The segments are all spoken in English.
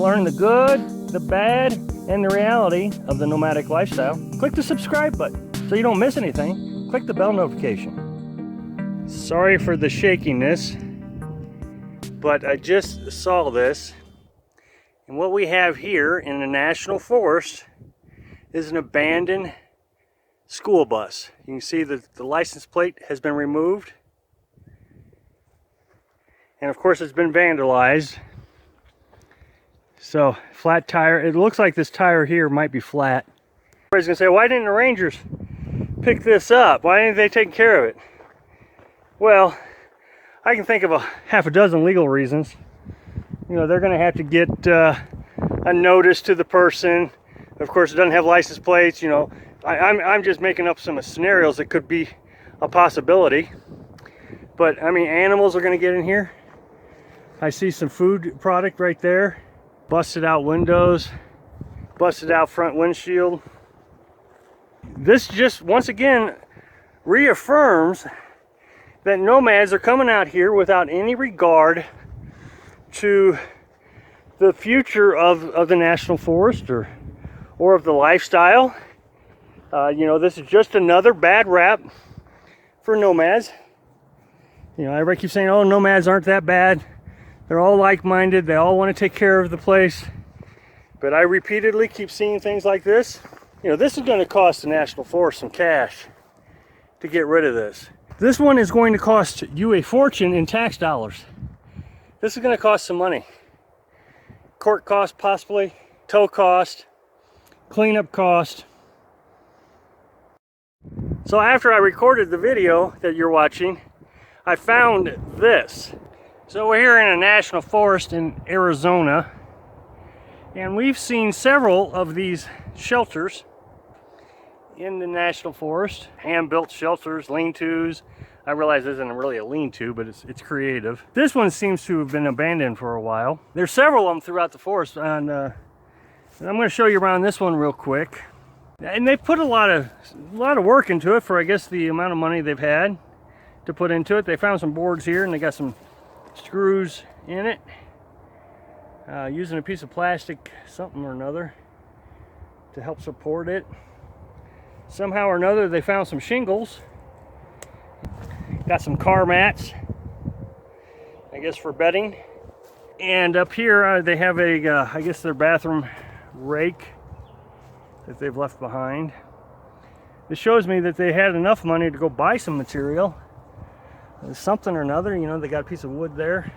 learn the good, the bad, and the reality of the nomadic lifestyle, click the subscribe button so you don't miss anything. Click the bell notification. Sorry for the shakiness, but I just saw this. And what we have here in the National Forest is an abandoned school bus. You can see that the license plate has been removed. And of course it's been vandalized. So, flat tire. It looks like this tire here might be flat. Everybody's gonna say, why didn't the Rangers pick this up? Why didn't they take care of it? Well, I can think of half a dozen legal reasons. You know, they're gonna have to get a notice to the person. Of course, it doesn't have license plates. You know, I'm just making up some scenarios that could be a possibility. But I mean, animals are gonna get in here. I see some food product right there. Busted out windows, busted out front windshield. This just once again reaffirms that nomads are coming out here without any regard to the future of the National Forest or of the lifestyle. You know, this is just another bad rap for nomads. You know, everybody keeps saying, oh, nomads aren't that bad. They're all like-minded. They all want to take care of the place. But I repeatedly keep seeing things like this. You know, this is going to cost the National Forest some cash to get rid of this. This one is going to cost you a fortune in tax dollars. This is going to cost some money. Court cost possibly, tow cost, cleanup cost. So after I recorded the video that you're watching, I found this. So we're here in a national forest in Arizona, and we've seen several of these shelters in the national forest. Hand-built shelters, lean-tos. I realize this isn't really a lean-to, but it's creative. This one seems to have been abandoned for a while. There's several of them throughout the forest, and I'm going to show you around this one real quick. And they've put a lot of work into it for, I guess, the amount of money they've had to put into it. They found some boards here, and they got some screws in it, using a piece of plastic something or another to help support it. Somehow or another they found some shingles, got some car mats, I guess for bedding, and up here they have a I guess their bathroom rake that they've left behind. This shows me that they had enough money to go buy some material. Something or another, you know, they got a piece of wood there.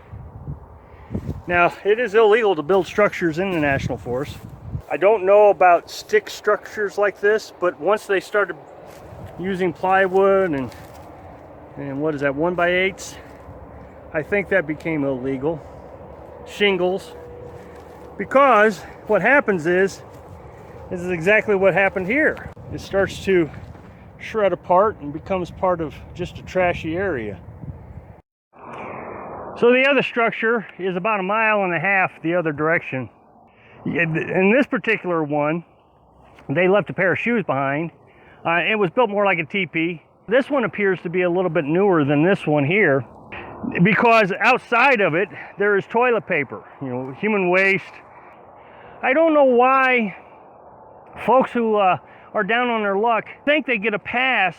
Now, it is illegal to build structures in the National Forest. I don't know about stick structures like this, but once they started using plywood and what is that, 1x8s, I think that became illegal. Shingles. Because what happens is, this is exactly what happened here. It starts to shred apart and becomes part of just a trashy area. So the other structure is about 1.5 miles the other direction. In this particular one, they left a pair of shoes behind. It was built more like a teepee. This one appears to be a little bit newer than this one here, because outside of it, there is toilet paper, you know, human waste. I don't know why folks who are down on their luck think they get a pass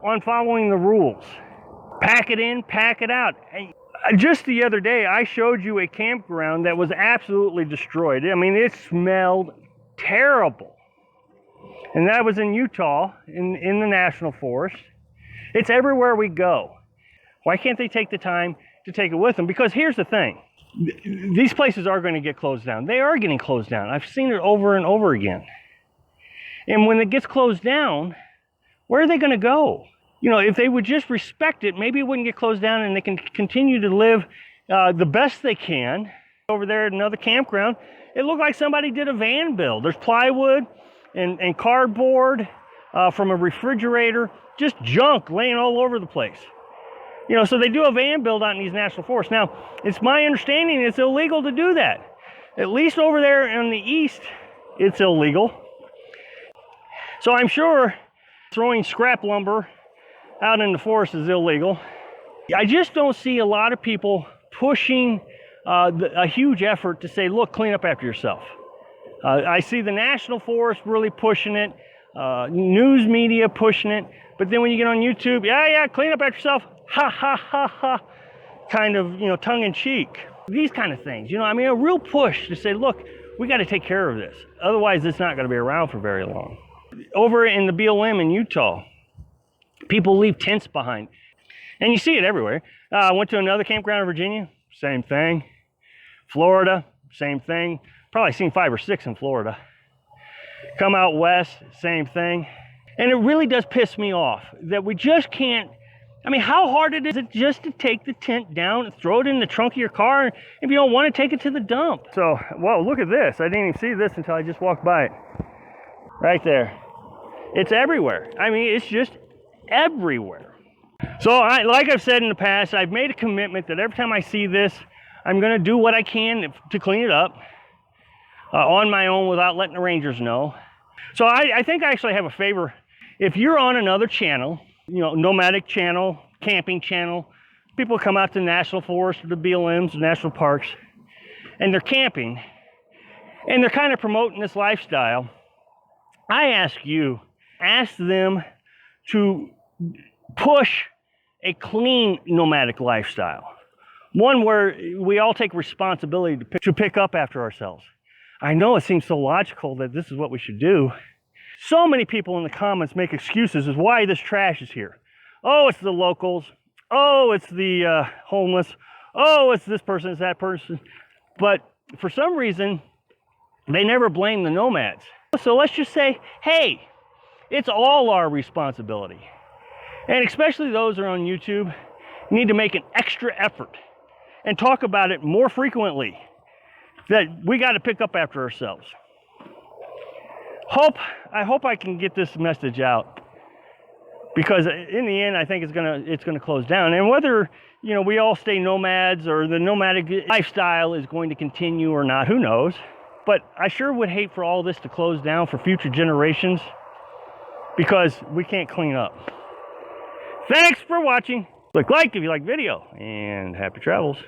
on following the rules. Pack it in, pack it out. Just the other day, I showed you a campground that was absolutely destroyed. I mean, it smelled terrible. And that was in Utah, in the National Forest. It's everywhere we go. Why can't they take the time to take it with them? Because here's the thing. These places are going to get closed down. They are getting closed down. I've seen it over and over again. And when it gets closed down, where are they going to go? You know, if they would just respect it, maybe it wouldn't get closed down and they can continue to live the best they can. Over there at another campground, it looked like somebody did a van build. There's plywood and cardboard from a refrigerator, just junk laying all over the place. You know, so they do a van build out in these national forests. Now, it's my understanding it's illegal to do that. At least over there in the east, it's illegal. So I'm sure throwing scrap lumber out in the forest is illegal. I just don't see a lot of people pushing a huge effort to say, look, clean up after yourself. I see the National Forest really pushing it, news media pushing it, but then when you get on YouTube, yeah, clean up after yourself, ha, ha, ha, ha, kind of, tongue in cheek. These kind of things, I mean, a real push to say, look, we got to take care of this. Otherwise, it's not going to be around for very long. Over in the BLM in Utah, people leave tents behind. And you see it everywhere. I went to another campground in Virginia, same thing. Florida, same thing. Probably seen 5 or 6 in Florida. Come out west, same thing. And it really does piss me off that we just can't. I mean, how hard is it just to take the tent down and throw it in the trunk of your car if you don't want to take it to the dump? So, whoa, look at this. I didn't even see this until I just walked by it. Right there. It's everywhere. I mean, it's just everywhere. So, like I've said in the past, I've made a commitment that every time I see this, I'm going to do what I can to clean it up on my own without letting the rangers know. So I think I actually have a favor. If you're on another channel, nomadic channel, camping channel, people come out to the National Forest, the BLMs, the national parks, and they're camping, and they're kind of promoting this lifestyle. I ask them to push a clean nomadic lifestyle. One where we all take responsibility to pick up after ourselves. I know it seems so logical that this is what we should do. So many people in the comments make excuses as why this trash is here. Oh, it's the locals. Oh, it's the homeless. Oh, it's this person, it's that person. But for some reason, they never blame the nomads. So let's just say, hey, it's all our responsibility. And especially those who are on YouTube need to make an extra effort and talk about it more frequently, that we got to pick up after ourselves. I hope I can get this message out, because in the end I think it's gonna close down. And whether we all stay nomads or the nomadic lifestyle is going to continue or not, who knows? But I sure would hate for all this to close down for future generations, because we can't clean up. Thanks for watching. Click like if you like the video, and happy travels.